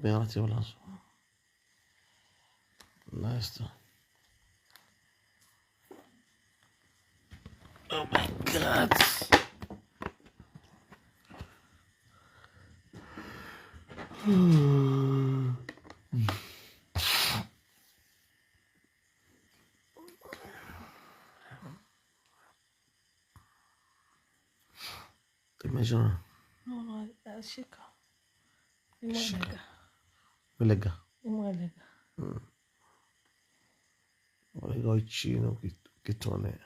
Bem relativo lanço. Nice. Oh my god. Imagina. No, shika. Imwalega. Legal. Imwalega. Legal e chino que tone.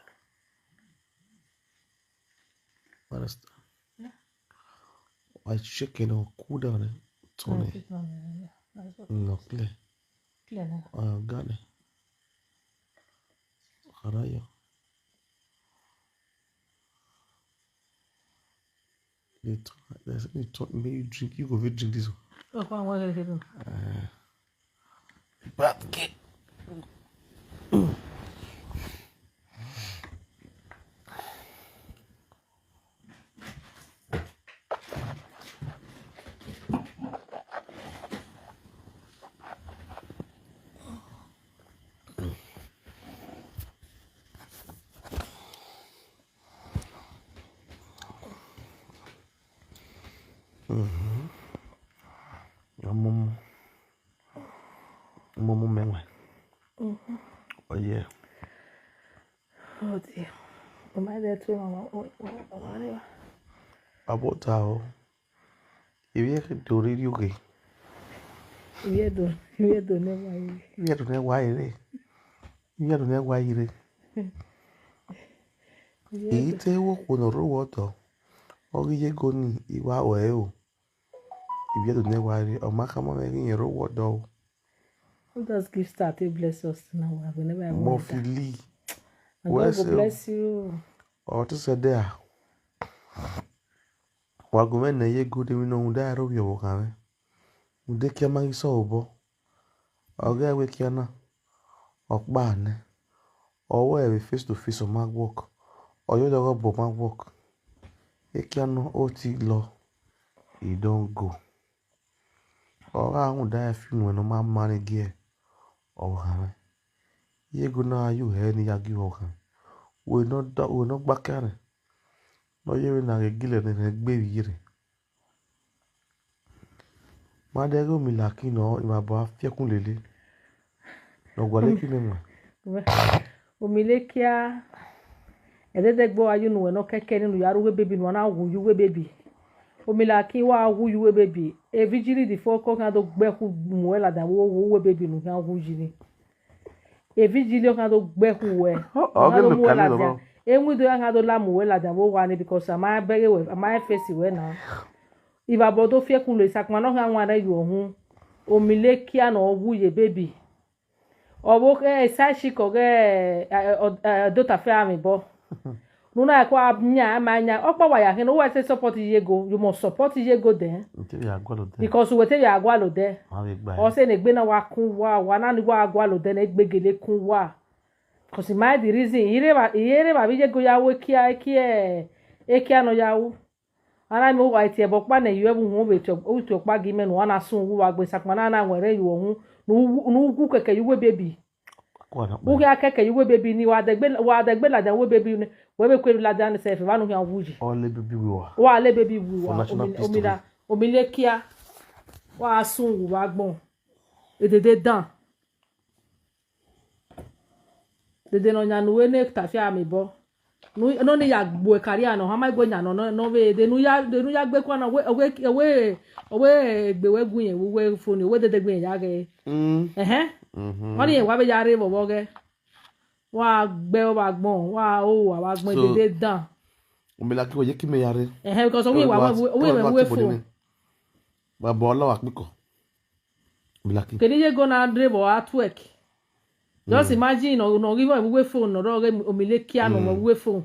Basta. Ai chicken o kuda ne tone. No kle. Clear. Ah gane. Harayo. There's any talk maybe you drink you go drink this one. Oh, come on, what But get Momo menwe. Oh yeah. Oh dear. Am I there too, Mama? Whatever. About how if you can do it, you can. You do never. You don't know why it. You don't know why it. Ite wo kono ro woto. Ogi ye goni iwa we o. If you don't know why it, o makama me yin ro wodo. Who does give start to bless us now? Whenever I Mo want that. fili. And God will bless you. O to se there. Wa go na ye go de mi no da ro yo kan. Ude kia ma iso obo. Oga we kia na. Okpa ne. Owo e face to face o mag work. Oyo dogo bo mag work. E kia no o ti lo. E don go. Oga hun da e fi no ma mani gie. O ha. Ye go na you he ni ya gi o kan. We no gbakare. No ye na ge gile ne gbe yire. Ma de go mi la ki no ma bo afiekun lele. No gwale ki me. Omilekia. Edede gbo ayu nu no keke ni yaru we baby no na wu you we baby. Omilaki wa wu you we baby. E vigili di foko kan do gbe ku mu la da wo we baby nu kan wu jini. E vigili kan do gbe ku we. Oge me kale lo. Enwi do kan do la mu we la da wo wa ni because am bere we am face we na. If abodo fie kun le sakma no kan wa na yu ohun. Omilekia no wu ye baby. Obo ke sai shiko ge do ta fe ami bo. Nuna kwa nya amanya okpa wa ya hin o wa say support yego you must support yego then because we tell you agwalo there o say ne gbe na wa kun wa na ni wa agwalo there na gbegele kun wa because my the reason ire ba bi yego ya we kia no ya wo ana mi wa ti e bo pa na yu ebu hu be to o ti okpa gi me no na sun wu wa gbe sakma na nwere yu ohun no ugwu keke yu we baby Uki akeke yuwe baby ni wa degbe la dan we baby ni we be kwe la dan se fe ba no kan wuji O le baby wa. Wa le baby wu wa omila kia wa sun wu wa gbon edede dan dede no nya nu we ne tafi ami bo no ni ya gbo e kari ana ha ma gbo nya no we de nu ya gbe kwa na we gbe we gun yen we phone we dede gbe ya ge wọ́n ní ìwà bẹ́ẹ̀ yára bọ̀bọ̀ gẹ́ wà gbẹ́ ọ bá gbọ́n wà ó wà gbọ́n dédé dàn. Omila kí wọ́n yé kí mi yára. Because owó ìwà wíwé fún. Bàbá ọlọ́wà pínkọ̀. Omila kí. Kèdí yé gọ́nà dírébọ̀ wá twerk. Just imagine ọ̀nà ìwà wíwé fún ọ̀nà ọ̀rẹ́ omilé kí àná ọ̀nà wíwé fún.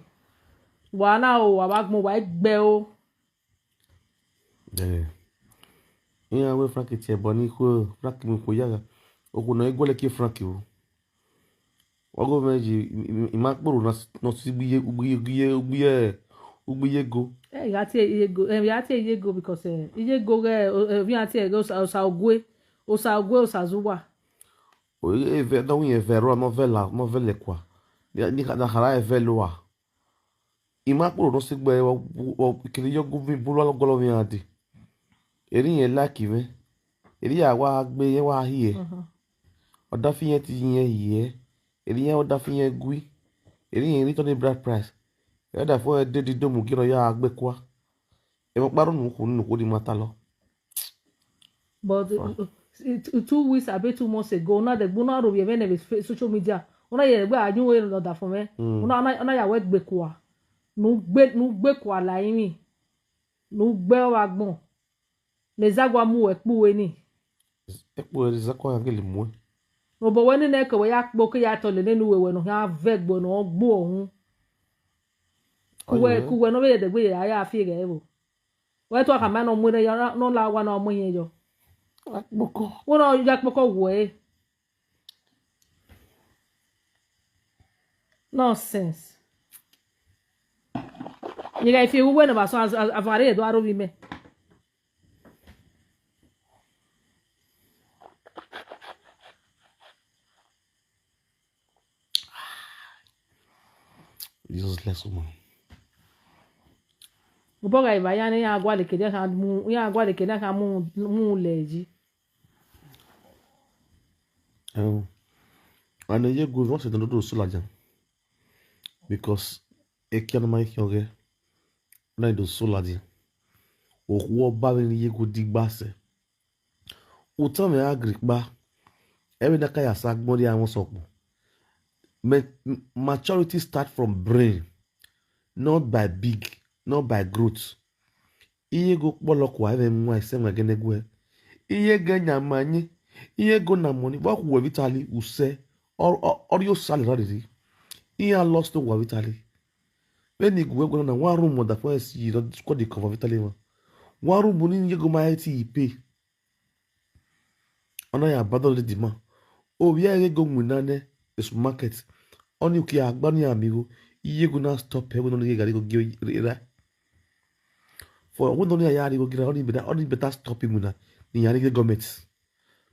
Wà náà ó wà gbọ́n wà gbẹ́ ó. Ìyá wẹ́ Frank tiẹ̀ bọ̀ ní kó Frank mi kò yára. Ogun na egwele ki Frank o. Ogo meji imakporo na si ugbiye go. Ya ti yego because yego ge vi ati ego sa ogwe Osagwe osazuwa. O eve da un evero novela kwa. Ni na hara eveloa. Ima poro no sigbe o kiri yo gumi bulo golo mi adi. Eri yen like me. Eri awa agbe yen wa hie. Oda fi yen ti yen hie. Eri yen oda fi yen gui. Eri yen return bride price. E da fo e de di domu kiro ya agbe kwa. E mo paro nu ko di mata lo. But 2 weeks abi 2 months ago, na de gbona ro be na social media. Ona ye gbe ajun we lo da fun me. Ona ya we gbe kwa. Nu gbe kwa la yin. Nu gbe wa gbon. Le zagwa mu e pu we ni. E po e zakwa angeli mu. No bo we ni na ko we ya po ke ya to le nenu we no ha ve gbo no gbo ohun. Kuwe no be de gbe ya fi re bo. We to ka ma no mu ne ya no la wa no mu yen yo. Boko. Wono ya poko we. Nonsense. You guys feel we no ba so avare do aro bi me. Useless woman. Uboga iba ya ni agwa le kede kan mu ya agwa le kede kan mu leji. And ye go not se do so la jan. Because e kian ma kyoge na do so la di. O wo ba ni ye go digba se. O tan me agri ba. E be na ka ya sa gbon di awon sopo. Maturity start from brain, not by big, not by growth. Iye go polokwa ebe mwa ise mwa gene gwe. Iye genya manyi, iye go na money. Wa ku vitali use or yo salary. Iye lost to wa vitali. When you go na one room that for you don't squad the cover vitali ma. One room buni iye go ma iti pay. Ona ya badal de dima. O biya iye go munane is market. Oni uki agbani amigo iye go na stop he go no gari go gira. For when don't ya go gira only better stop him na ni ya ni government.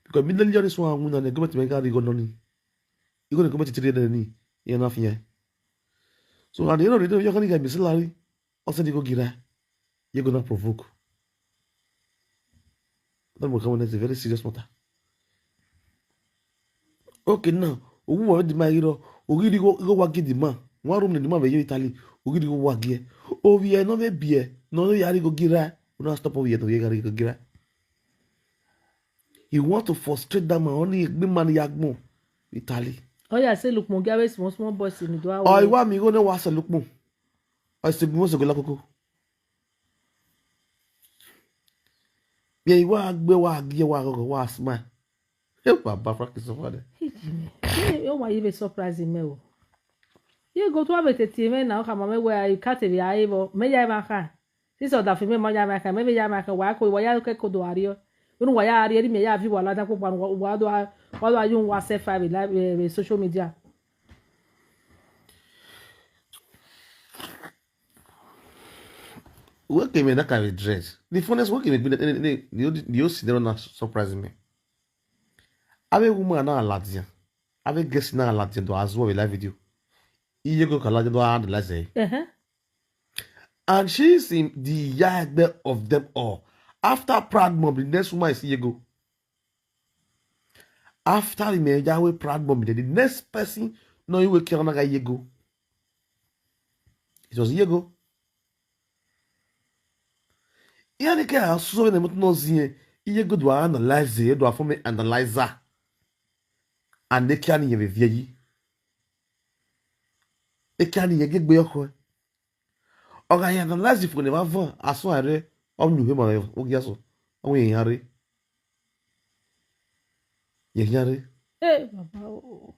Because middle year is one na government me gari go no ni. You go na government tire ni ya na fiye. So at the end of the day you can get salary also go gira. You go na provoke. That will come is a very serious matter. Okay now, ogun wa di ma iro ogiri go wa gidi ma one room ni ma be yo Italy ogiri go wa gie o wie no be bie no yari go gira no stop o wie to yari go gira. He want to frustrate that man only be man yagbon Italy. Oh yeah, say look mo gawe small boys ni do O iwa mi go na wa se lukpon o se gbo se go lakoko ye iwa gbe wa gie wa go wa smile e baba practice for that. You why you be surprising me o. You go to abete me na ka mama we ai ka te ya ibo me ya ba ka. Si so da fi me mo ya ba ka me ya ba ka wa ko wa ya ke ko do ario. Unu wa ya ario me ya fi wa la da ko wa do ayun wa se fa be social media. What came in that kind of dress? The funniest work in the see there not surprising me. Ave woman na Latin. Ave guest na Latin do as well live video. Iye go kala do and la say. And she's in the yard of them all. After Proud Mom, the next woman is Iye. After the Yahweh Proud Mom, the next person no you will kill na Iye. It was Iye. Yani ke asuso be na zie Iye do analyze do afome analyzer. And they can't even view. They can't even get better. Oga ya na lazi fo ne ma van aso are onu he ma o gya so awon eyan re ye yare Baba o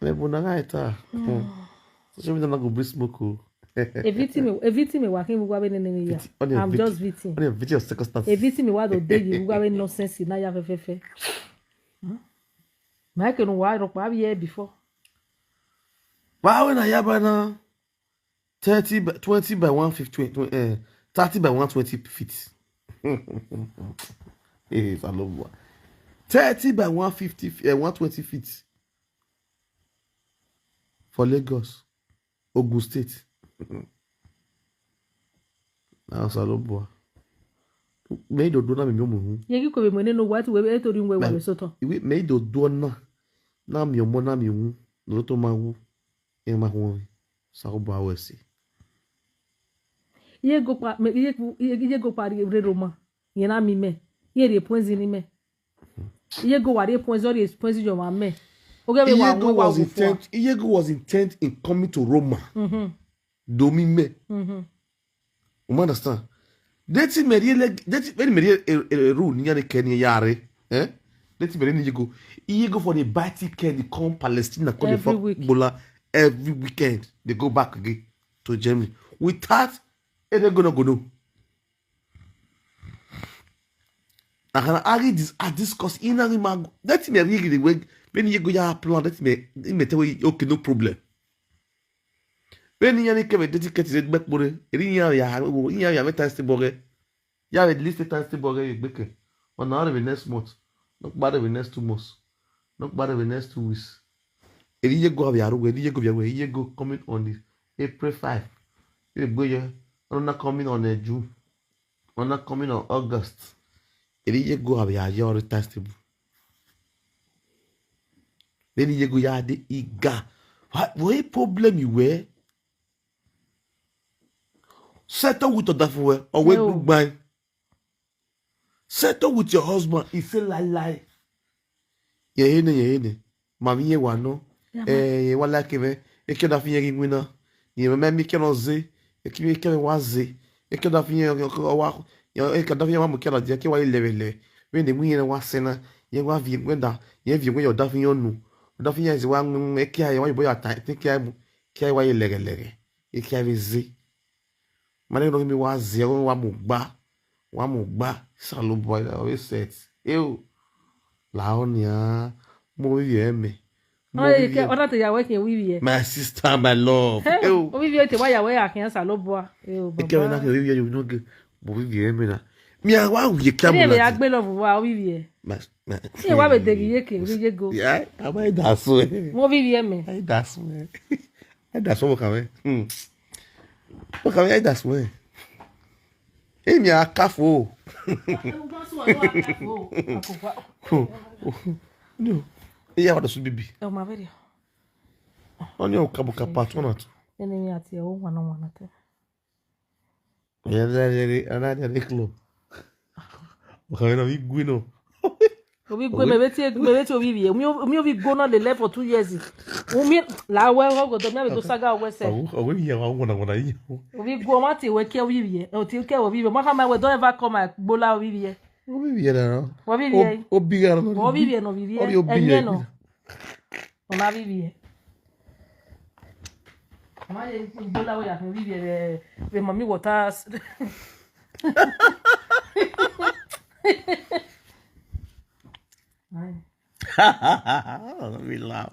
me bu na ga eta so me na go bring smoke o a victim wa kin gwa be ne ya I'm just victim on a video circumstance a victim wa do dey you gwa be nonsense na ya fefe ma ke no wa ro pa bi before ba we na ya ba na 20 by 150 30 by 120 feet Hey, Salobua. 30 by 150, 120 feet for Lagos, Ogun State. Now Salobua. Made do na me mu. Yegi ko be mo no what we e tori nwe wa soto. Iwe made do na me mo na me hu. No to ma hu. E ma hu. Salobua we si. Yego pa re Roma. Ye na mi me. Ye re points ni me. Yego wa re points yo ma me. Iyego was intent in coming to Roma. Domi me. You understand? Deti meri rule ni yane keni yare. Deti meri ni Iyego for the buy ticket, they come Palestine, come the Bola every weekend. They go back again to Germany. Without they gonna go no. I discuss in a remark. Deti meri the way. When you go ya plan that me tell you okay no problem. When you need to dedicate it back bore, ya meta stibore. Ya at least time stibore you beke. On now the next month. Not bad the next 2 months. Not bad the next 2 weeks. You go have you go coming on the April 5. You go ya not coming on June. Not coming on August. You go have your testable. Then you go ya de iga. What problem you were? Settle with your dafwe or wait book by. Settle with your husband. If you lie. Ye. Mami ye wano. Wala keve. Eke da finye wina. Ye me ke no ze. Eke me ke waze. Eke da finye wa. Eke da finye wa mo ke la dia ke wa levele. When the winye wa sena. Ye wa vi wenda. Ye vi we your da finye nu. Don't think is one make ya boy at think ya why legere. You can see. Money don't give me 1 mugba. Salute boy always said. Ew. Laonia. Mo me. My sister, my love. Ew. We te why ya can saloboa. Ew. Baba. Na you no go. Mo me na. Mi a wa ye kamu. Me ya gbe love wa we. Se wa be degi yeke ri go. Yeah, I da so. Mo vivie me. I da so. I da so kan we. O kan I da so. Mi a kafo. No. E wa da so bibi. E ma very. Oni o kabuka part 1 or 2. Ene mi ati e o wana te. Ya da club. O kan na mi gwino. We go me beti o vivie. Mi o vi go na the left for 2 years. Mi la we go to me go saga we say. O we ye wa wona yi. We go ma ti we ke o vivie. O ti ke o vivie. Ma ma we don't ever come at bola o vivie. O vivie na. O vivie. O biga no. O vivie no vivie. Enye no. O ma vivie. Ma ye bola we ya vivie we mami water. We laugh.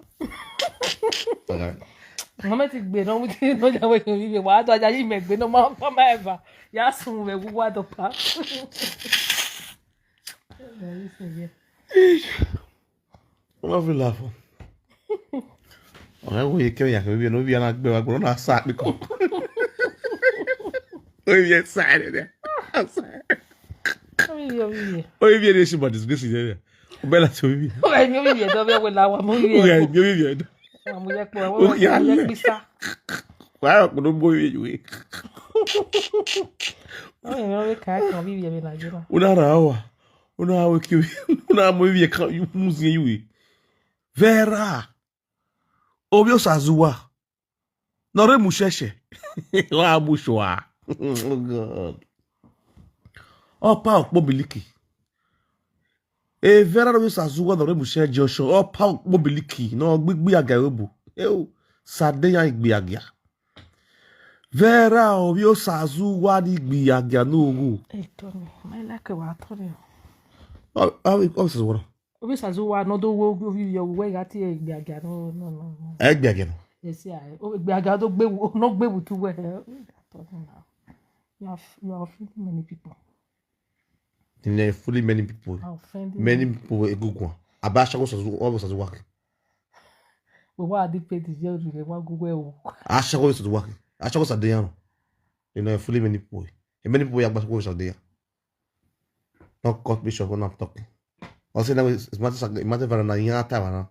Mama ti gbe no ti no ja we vive wa to aja yi me gbe no ma eva ya sun we gugu do pa. Wọ́n fi laugh. Ọ̀rẹ́ wo ye ke ya ke bi no bi na gbe wa gbo na sa pe ko. O bi excited there. O bi e se body disgrace there. O bela ti o bi. O ga mi o bi do be we la wa mo bi. O ga mi o bi do. Mo ye po wo ye pisa. Wa ko do bo we. O ye no we ka kan bi bi na jira. Una rawa. Una we ki. Una mo bi ka muzi yi. Vera. Obio Sazuwa. Nore musheshe. Wa bushwa. Oh God. Opa okpobiliki. Vera Obio Sazuwa nore mushe Joshua. Opa okpobiliki. No gbigbi aga obu. Sadeya igbi aga. Vera Obio Sazuwa ni igbi aga no ogu. Tony, my like wa Tony. Oh, Sazuwa. Obio Sazuwa no do wo vi yo we ga ti igbi aga no. Igbi aga no. Yes, yeah. Igbi aga do gbe no gbe tu we. You have feeding many people. They fully many people. Many people a good one. Abasha was always as work. But what the pay is you to one go well. Asha was to work. Asha was a day. Fully many people. And many people are always a day. Not cut bishop when I'm talking. Also, now it's matter very na yata wana.